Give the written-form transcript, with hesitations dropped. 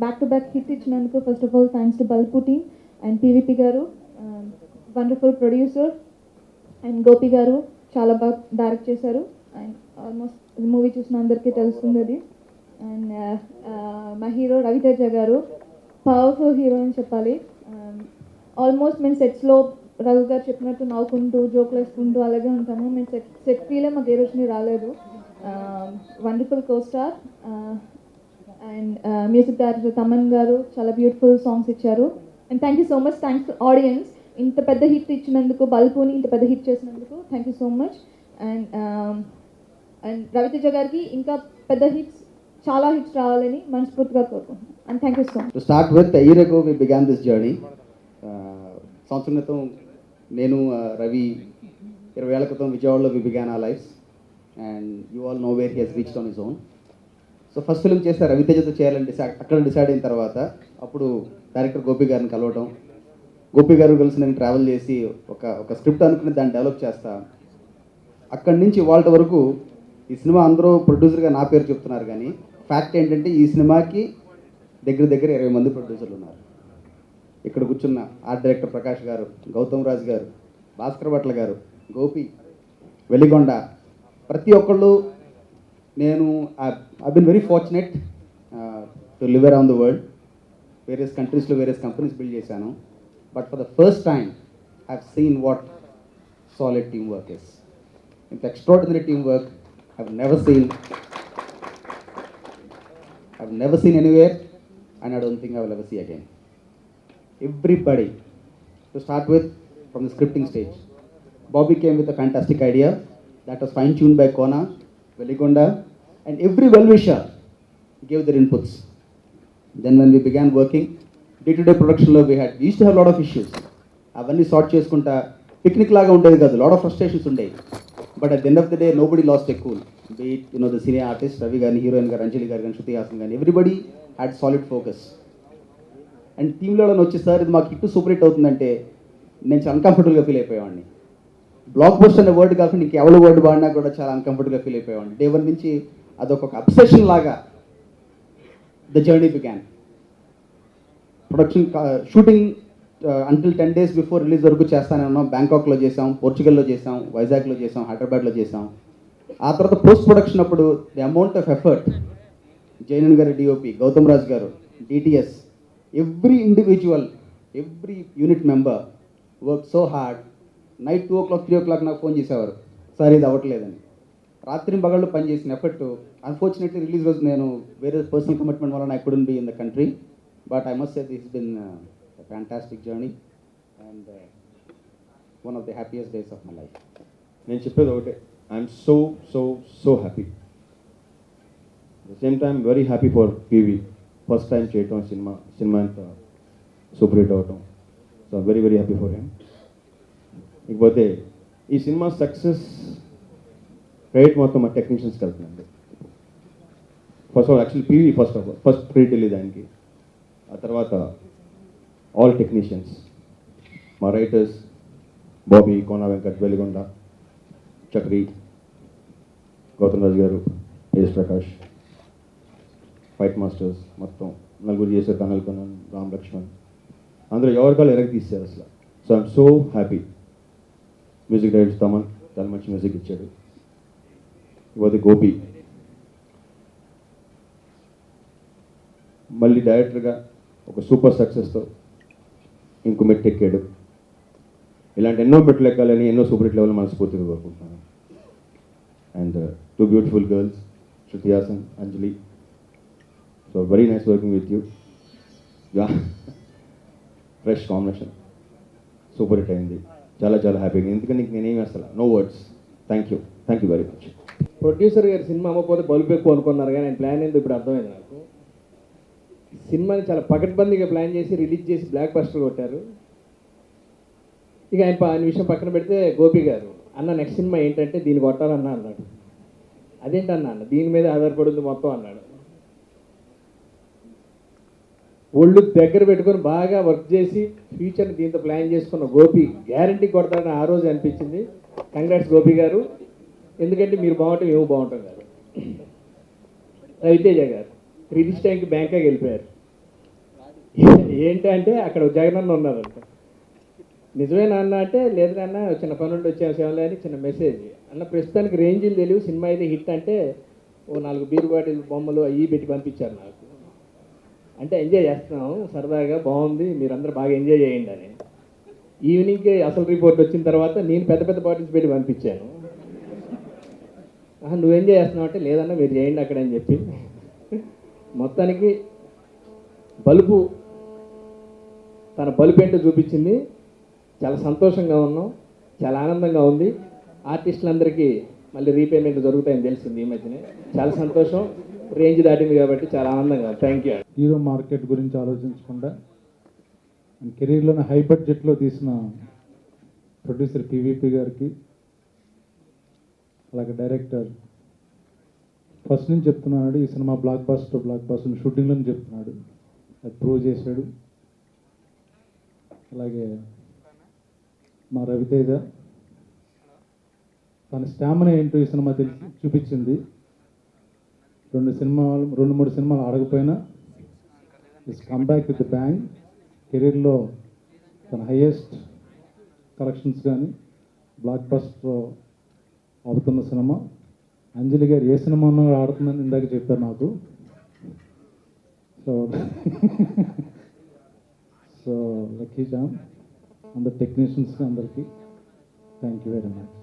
Back to back hit ఇచ్చినందుకు first of all thanks to బల్పు team and PVP garu, wonderful producer, and Gopi garu చాలా బాగా direct చేశారు. And almost movie చూసిన అందరికీ తెలుస్తుంది అది. అండ్ మా హీరో రవితేజ గారు పవర్ఫుల్ హీరో అని చెప్పాలి. ఆల్మోస్ట్ మేము సెట్స్లో రవి గారు చెప్పినట్టు నవ్వుకుంటూ జోకులు వేసుకుంటూ అలాగే ఉంటాము. మేము సెట్ ఫీలే మాకు ఏ రోజుని రాలేదు. Wonderful co star. And music director Thaman గారు చాలా బ్యూటిఫుల్ సాంగ్స్ ఇచ్చారు. And thank you so much. Thanks to audience, ఇంత పెద్ద హిట్ ఇచ్చినందుకు, బల్పుని ఇంత పెద్ద హిట్ చేసినందుకు thank you so much. And and Raviteja గారికి ఇంకా పెద్ద హిట్స్, చాలా హిట్స్ రావాలని మనస్ఫూర్తిగా కోరుకుంటున్నాను. And thank you so much. To start with, a year ago we began this journey. సంవత్సరం క్రితం నేను రవి 20 ఏళ్ల క్రితం విజయవాడలో we began our lives and you all know where he has reached on his own. So first film చేస్తే రవితేజతో చేయాలని అక్కడ decide అయిన తర్వాత అప్పుడు డైరెక్టర్ గోపి గారిని కలవటం, గోపి గారు కలిసి నేను ట్రావెల్ చేసి ఒక స్క్రిప్ట్ అనుకుని దాన్ని డెవలప్ చేస్తా. అక్కడి నుంచి వాళ్ళ వరకు ఈ సినిమా అందరూ ప్రొడ్యూసర్గా నా పేరు చెప్తున్నారు, కానీ ఫ్యాక్ట్ ఏంటంటే ఈ సినిమాకి దగ్గర 20 మంది ప్రొడ్యూసర్లు ఉన్నారు. ఇక్కడ కూర్చున్న ఆర్ట్ డైరెక్టర్ ప్రకాష్ గారు, గౌతమ్ రాజ్ గారు, భాస్కర్ భట్ల గారు, గోపి, వెలిగొండ, ప్రతి ఒక్కళ్ళు. నేను I been very fortunate to live around the world. Various కంట్రీస్లో వేరియస్ కంపెనీస్ బిల్డ్ చేశాను. But for the first time I have seen what solid team work is. ఇంత extraordinary team work I've never seen anywhere, and I don't think I will ever see again. Everybody, to start with, from the scripting stage, Bobby came with a fantastic idea that was fine-tuned by Kona, Veligonda, and every well-wisher gave their inputs. Then when we began working, day-to-day production lo we used to have a lot of issues. Avanni sort cheskunta picnic laga undedi kadu, lot of frustrations undayi. But at the end of the day, nobody lost a cool. Be it, the senior artist, Ravi Gani, heroine Gani, Anjali Gani, Shruti Haasan Gani, everybody had solid focus. And team lo nochi sir idu maaku hittu super hit avutundante నేను చాలా అన్కంఫర్టబుల్గా feel అయిపోయేవాడిని. Block buster అనే word కాకుండా ఇంక ఎవరి word వాడినా కూడా చాలా అన్కంఫర్టబుల్గా feel అయిపోయేవాడిని. Day 1 నుంచి అదొక అబ్సెషన్ లాగా the journey began. Production shooting until 10 days before release వరకు చేస్తానే ఉన్నాం. బ్యాంకాక్లో చేసాం, పోర్చుగల్లో చేసాం, వైజాగ్లో చేసాం, హైదరాబాద్లో చేసాం. ఆ తర్వాత పోస్ట్ ప్రొడక్షన్ అప్పుడు ది అమౌంట్ ఆఫ్ ఎఫర్ట్, జైనన్ గారి డిఓపి, గౌతమ్ రాజ్ గారు, DTS, every individual, every unit member work so hard. Night 2 o'clock 3 o'clock నాకు ఫోన్ చేసేవారు, సార్ ఇది అవ్వట్లేదని. రాత్రి పగళ్ళు పనిచేసిన ఎఫర్ట్. అన్ఫార్చునేట్లీ రిలీజ్ రోజు నేను వేరే పర్సనల్ కమిట్మెంట్ వల్ల I couldn't be in the country. But I must say this been fantastic journey and one of the happiest days of my life. నేను చెప్పేది ఒకటే, I'm so happy. At the same time very happy for PV. First time చేయటం cinema అంత super hit అవటం. So very happy for him. ఇకపోతే ఈ cinema success rate మొత్తం మా టెక్నీషియన్స్కి వెళ్తుందండి. First of all actually PV first credit వెళ్ళి దానికి. ఆ తర్వాత ఆల్ టెక్నీషియన్స్, మా writers Bobby, Kona Venkat, Veligonda, Chakri, Gautham Raj garu, AS Prakash, fight masters మొత్తం నలుగురు చేశారు. కనల్ కొనన్, రామ్ లక్ష్మణ్, అందరూ ఎవరికాలు ఎరగ తీశారు అసలు. So I'm so happy. Music director Thaman చాలా మంచి మ్యూజిక్ ఇచ్చాడు. ఇకపోతే గోపి మళ్ళీ డైరెక్టర్గా ఒక సూపర్ సక్సెస్తో ఇంకో మెట్టు ఎక్కాడు. ఇలాంటి ఎన్నో మెట్లు ఎక్కాలని, ఎన్నో సూపర్ హిట్ లెవెల్ మనస్ఫూర్తిగా కోరుకుంటున్నాను. And 2 beautiful girls, Shruti Haasan, Anjali. So very nice working with you. Fresh combination, super hit అయింది. చాలా హ్యాపీగా. ఎందుకంటే నేనేమి అసలు no words. Thank you very much. Producer గారు సినిమా అమ్మకపోతే బల్బు ఎక్కువ అనుకున్నారు, కానీ ఆయన ప్లాన్ ఏందో ఇప్పుడు అర్థమైంది నాకు. సినిమాని చాలా పకడ్బందీగా ప్లాన్ చేసి రిలీజ్ చేసి బ్లాక్ బస్టర్ కొట్టారు. ఇక ఆయన విషయం పక్కన పెడితే గోపి గారు, అన్న నెక్స్ట్ సినిమా ఏంటంటే దీన్ని కొట్టాలన్నా అన్నాడు. అదేంటన్నా అన్న, దీని మీద ఆధారపడింది మొత్తం అన్నాడు. ఒళ్ళు దగ్గర పెట్టుకొని బాగా వర్క్ చేసి ఫ్యూచర్ని దీంతో ప్లాన్ చేసుకున్న గోపి గ్యారంటీ కొడతాడని ఆ రోజు అనిపించింది. కంగ్రాట్స్ గోపి గారు, ఎందుకంటే మీరు బాగుంటే మేము బాగుంటాం కాదు. రవితేజ గారు రిలీజ్ టైంకి బ్యాంకాక్ వెళ్ళిపోయారు. ఏంటి అంటే అక్కడ జగనన్న ఉన్నారంట. నిజమేనా అన్న అంటే లేదు నాన్న చిన్న పని నుండి వచ్చాను సేవలే అని చిన్న మెసేజ్ అన్న. ప్రస్తుతానికి రేంజ్లు తెలియవు, సినిమా అయితే హిట్ అంటే ఓ 4 బీరు బాటిల్ బొమ్మలు అవి పెట్టి పంపించారు నాకు. అంటే ఎంజాయ్ చేస్తున్నాము సరదాగా, బాగుంది, మీరందరూ బాగా ఎంజాయ్ చేయండి అని. ఈవినింగ్కి అసలు రిపోర్ట్ వచ్చిన తర్వాత నేను పెద్ద పెద్ద బాటిల్స్ పెట్టి పంపించాను. నువ్వు ఎంజాయ్ చేస్తున్నావు అంటే లేదన్నా మీరు చేయండి అక్కడ అని చెప్పి. మొత్తానికి బలుపు తన బలుపు ఏంటో చూపించింది. చాలా సంతోషంగా ఉన్నాం, చాలా ఆనందంగా ఉంది. ఆర్టిస్టులందరికీ మళ్ళీ రీపేమెంట్ జరుగుతాయని తెలిసింది ఈ మధ్యనే. చాలా సంతోషం, రేంజ్ దాటింది కాబట్టి చాలా ఆనందంగా. Thank you. హీరో మార్కెట్ గురించి ఆలోచించకుండా కెరీర్లోనే హై బడ్జెట్లో తీసిన ప్రొడ్యూసర్ పివిపి గారికి, అలాగే డైరెక్టర్ ఫస్ట్ నుంచి చెప్తున్నాడు ఈ సినిమా బ్లాక్ బాస్టర్ షూటింగ్లోనే చెప్తున్నాడు, అది ప్రూవ్ చేశాడు. అలాగే మా రవితేజ తన స్టామినా ఏంటో ఈ సినిమా తెలిసి చూపించింది. 2-3 సినిమాలు ఆడకపోయినా ఇస్ కమ్బ్యాక్ విత్ బ్యాంగ్. కెరీర్లో తన హైయెస్ట్ కలెక్షన్స్ కానీ బ్లాక్ బస్టర్ అవుతున్న సినిమా. అంజలి గారు ఏ సినిమా ఉన్నా ఆడుతుందని ఇందాక చెప్పారు నాకు. సో లక్కీ జామ్ అందరు టెక్నీషియన్స్కి అందరికీ థ్యాంక్ యూ వెరీ మచ్.